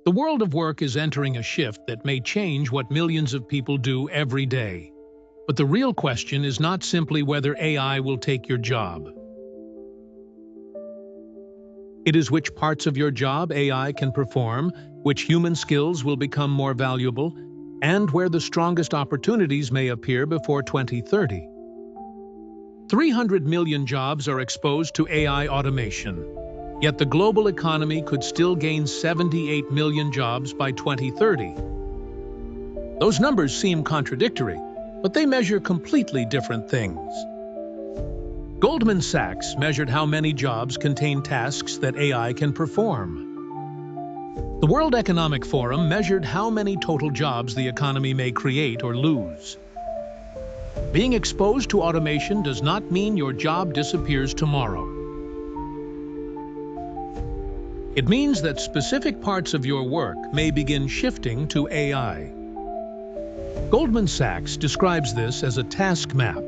The world of work is entering a shift that may change what millions of people do every day. But the real question is not simply whether AI will take your job. It is which parts of your job AI can perform, which human skills will become more valuable, and where the strongest opportunities may appear before 2030. 300 million jobs are exposed to AI automation. Yet the global economy could still gain 78 million jobs by 2030. Those numbers seem contradictory, but they measure completely different things. Goldman Sachs measured how many jobs contain tasks that AI can perform. The World Economic Forum measured how many total jobs the economy may create or lose. Being exposed to automation does not mean your job disappears tomorrow. It means that specific parts of your work may begin shifting to AI. Goldman Sachs describes this as a task map,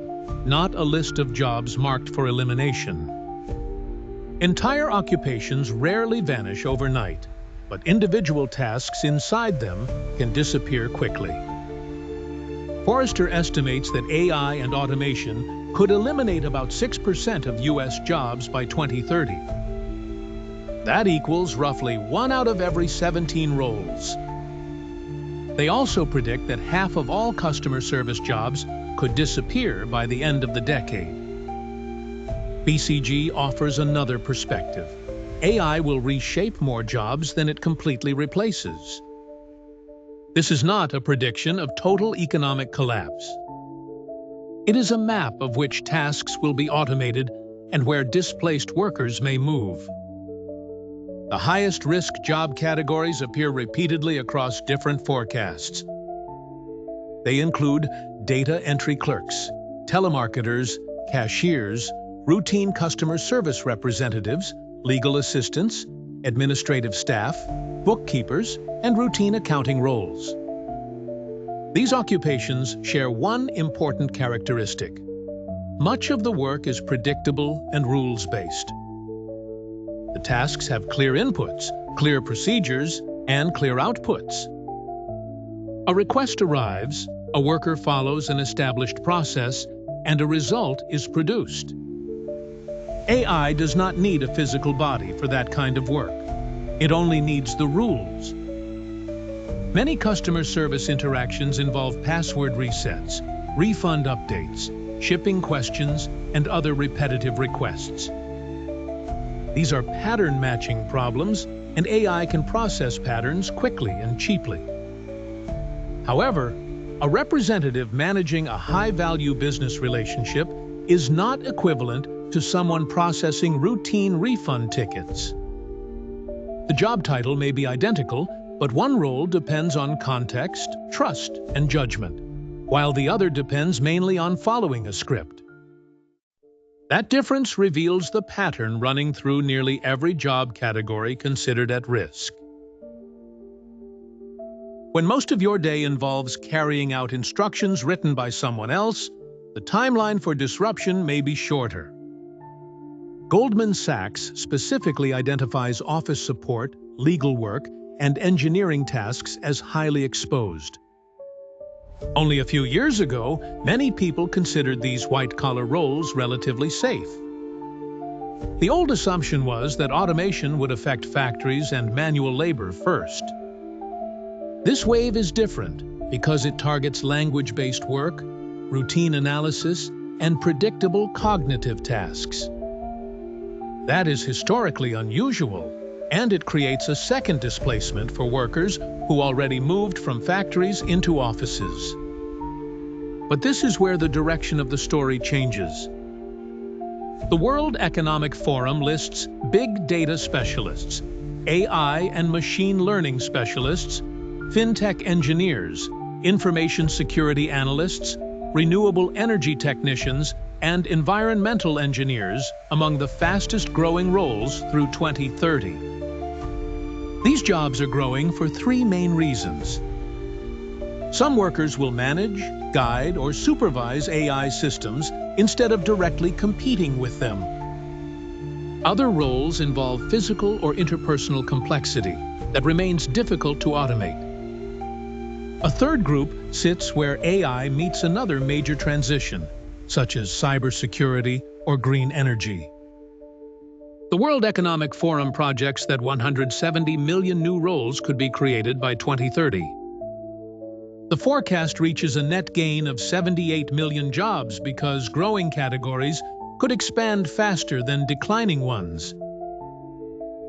not a list of jobs marked for elimination. Entire occupations rarely vanish overnight, but individual tasks inside them can disappear quickly. Forrester estimates that AI and automation could eliminate about 6% of U.S. jobs by 2030. That equals roughly 1 out of every 17 roles. They also predict that half of all customer service jobs could disappear by the end of the decade. BCG offers another perspective. AI will reshape more jobs than it completely replaces. This is not a prediction of total economic collapse. It is a map of which tasks will be automated and where displaced workers may move. The highest risk job categories appear repeatedly across different forecasts. They include data entry clerks, telemarketers, cashiers, routine customer service representatives, legal assistants, administrative staff, bookkeepers, and routine accounting roles. These occupations share one important characteristic. Much of the work is predictable and rules-based. The tasks have clear inputs, clear procedures, and clear outputs. A request arrives, a worker follows an established process, and a result is produced. AI does not need a physical body for that kind of work. It only needs the rules. Many customer service interactions involve password resets, refund updates, shipping questions, and other repetitive requests. These are pattern matching problems, and AI can process patterns quickly and cheaply. However, a representative managing a high-value business relationship is not equivalent to someone processing routine refund tickets. The job title may be identical, but one role depends on context, trust, and judgment, while the other depends mainly on following a script. That difference reveals the pattern running through nearly every job category considered at risk. When most of your day involves carrying out instructions written by someone else, the timeline for disruption may be shorter. Goldman Sachs specifically identifies office support, legal work, and engineering tasks as highly exposed. Only a few years ago, many people considered these white-collar roles relatively safe. The old assumption was that automation would affect factories and manual labor first. This wave is different because it targets language-based work, routine analysis, and predictable cognitive tasks. That is historically unusual, and it creates a second displacement for workers who already moved from factories into offices. But this is where the direction of the story changes. The World Economic Forum lists big data specialists, AI and machine learning specialists, fintech engineers, information security analysts, renewable energy technicians, and environmental engineers among the fastest-growing roles through 2030. These jobs are growing for three main reasons. Some workers will manage, guide, or supervise AI systems instead of directly competing with them. Other roles involve physical or interpersonal complexity, that remains difficult to automate. A third group sits where AI meets another major transition, such as cybersecurity or green energy. The World Economic Forum projects that 170 million new roles could be created by 2030. The forecast reaches a net gain of 78 million jobs because growing categories could expand faster than declining ones.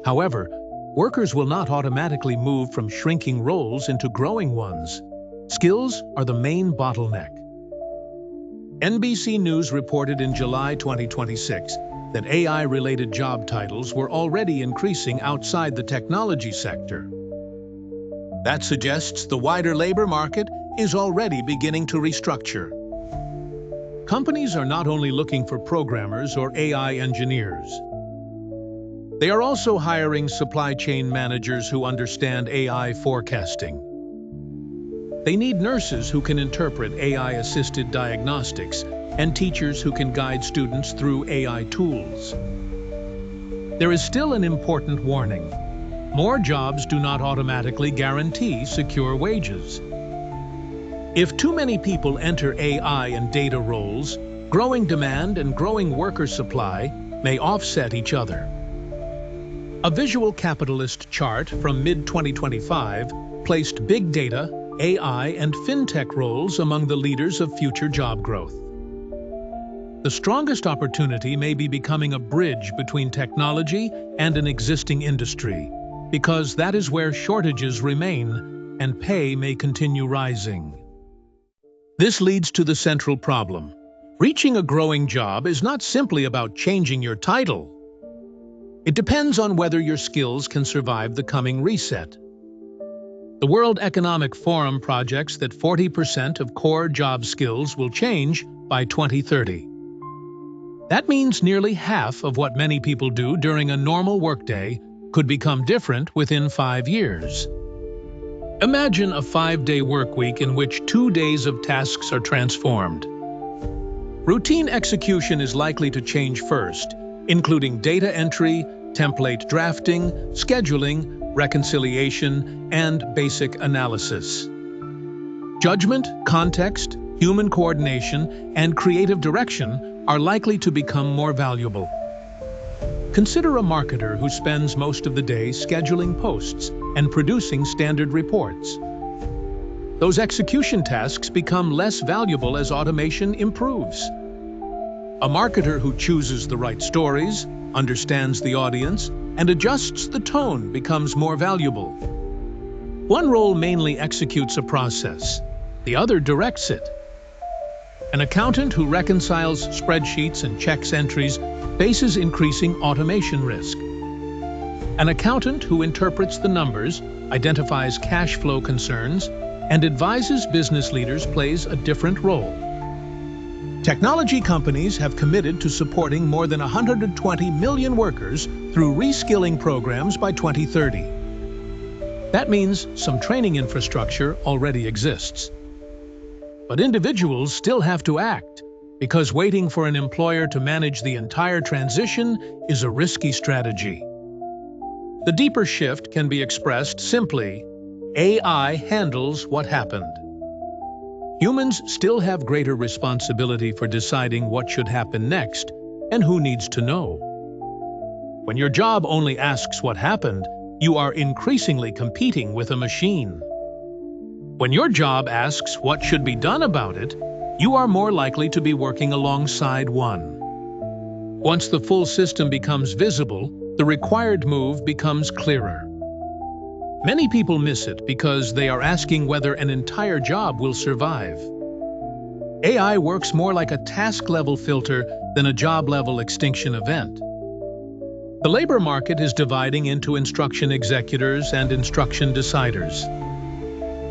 However, workers will not automatically move from shrinking roles into growing ones. Skills are the main bottleneck. NBC News reported in July 2026 that AI-related job titles were already increasing outside the technology sector. That suggests the wider labor market is already beginning to restructure. Companies are not only looking for programmers or AI engineers. They are also hiring supply chain managers who understand AI forecasting. They need nurses who can interpret AI-assisted diagnostics and teachers who can guide students through AI tools. There is still an important warning. More jobs do not automatically guarantee secure wages. If too many people enter AI and data roles, growing demand and growing worker supply may offset each other. A visual capitalist chart from mid-2025 placed big data, AI, and fintech roles among the leaders of future job growth. The strongest opportunity may be becoming a bridge between technology and an existing industry, because that is where shortages remain and pay may continue rising. This leads to the central problem. Reaching a growing job is not simply about changing your title. It depends on whether your skills can survive the coming reset. The World Economic Forum projects that 40% of core job skills will change by 2030. That means nearly half of what many people do during a normal workday could become different within 5 years. Imagine a 5-day work week in which 2 days of tasks are transformed. Routine execution is likely to change first, including data entry, template drafting, scheduling, reconciliation, and basic analysis. Judgment, context, human coordination, and creative direction are likely to become more valuable. Consider a marketer who spends most of the day scheduling posts and producing standard reports. Those execution tasks become less valuable as automation improves. A marketer who chooses the right stories, understands the audience, and adjusts the tone becomes more valuable. One role mainly executes a process, the other directs it. An accountant who reconciles spreadsheets and checks entries faces increasing automation risk. An accountant who interprets the numbers, identifies cash flow concerns, and advises business leaders plays a different role. Technology companies have committed to supporting more than 120 million workers through reskilling programs by 2030. That means some training infrastructure already exists. But individuals still have to act, because waiting for an employer to manage the entire transition is a risky strategy. The deeper shift can be expressed simply: AI handles what happened. Humans still have greater responsibility for deciding what should happen next and who needs to know. When your job only asks what happened, you are increasingly competing with a machine. When your job asks what should be done about it, you are more likely to be working alongside one. Once the full system becomes visible, the required move becomes clearer. Many people miss it because they are asking whether an entire job will survive. AI works more like a task-level filter than a job-level extinction event. The labor market is dividing into instruction executors and instruction deciders.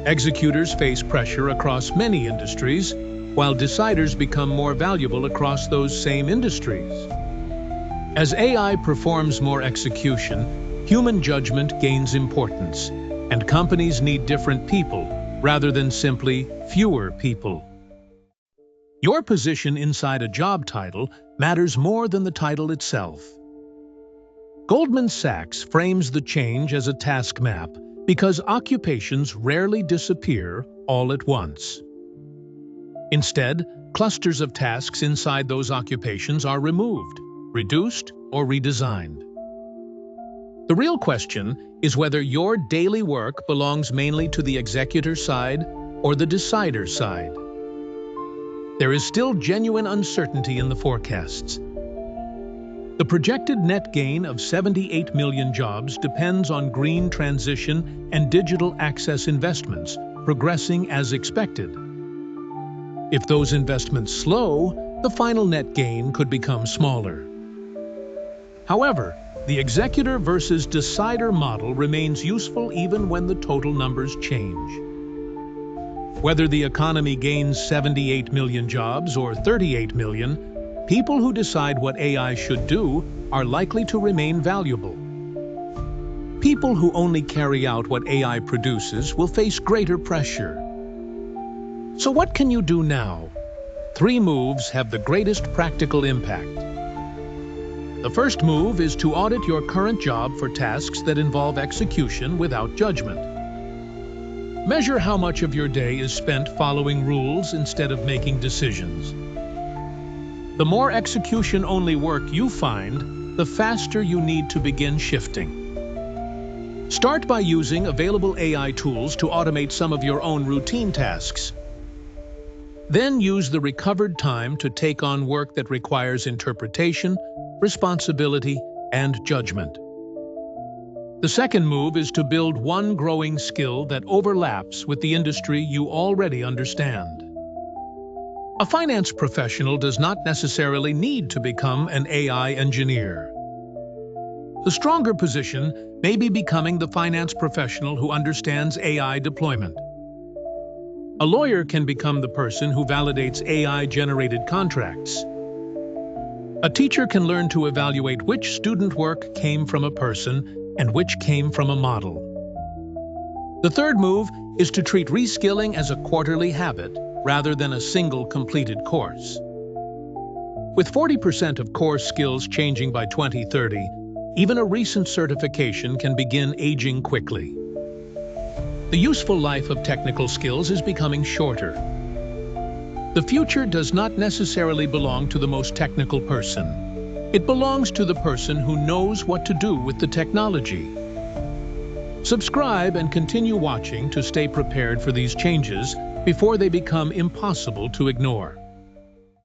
Executors face pressure across many industries, while deciders become more valuable across those same industries. As AI performs more execution, human judgment gains importance, and companies need different people rather than simply fewer people. Your position inside a job title matters more than the title itself. Goldman Sachs frames the change as a task map because occupations rarely disappear all at once. Instead, clusters of tasks inside those occupations are removed, reduced, or redesigned. The real question is whether your daily work belongs mainly to the executor side or the decider side. There is still genuine uncertainty in the forecasts. The projected net gain of 78 million jobs depends on green transition and digital access investments progressing as expected. If those investments slow, the final net gain could become smaller. However, the executor versus decider model remains useful even when the total numbers change. Whether the economy gains 78 million jobs or 38 million, people who decide what AI should do are likely to remain valuable. People who only carry out what AI produces will face greater pressure. So what can you do now? 3 moves have the greatest practical impact. The first move is to audit your current job for tasks that involve execution without judgment. Measure how much of your day is spent following rules instead of making decisions. The more execution-only work you find, the faster you need to begin shifting. Start by using available AI tools to automate some of your own routine tasks. Then use the recovered time to take on work that requires interpretation, responsibility, and judgment. The second move is to build one growing skill that overlaps with the industry you already understand. A finance professional does not necessarily need to become an AI engineer. The stronger position may be becoming the finance professional who understands AI deployment. A lawyer can become the person who validates AI-generated contracts. A teacher can learn to evaluate which student work came from a person and which came from a model. The third move is to treat reskilling as a quarterly habit rather than a single completed course. With 40% of core skills changing by 2030, even a recent certification can begin aging quickly. The useful life of technical skills is becoming shorter. The future does not necessarily belong to the most technical person. It belongs to the person who knows what to do with the technology. Subscribe and continue watching to stay prepared for these changes before they become impossible to ignore.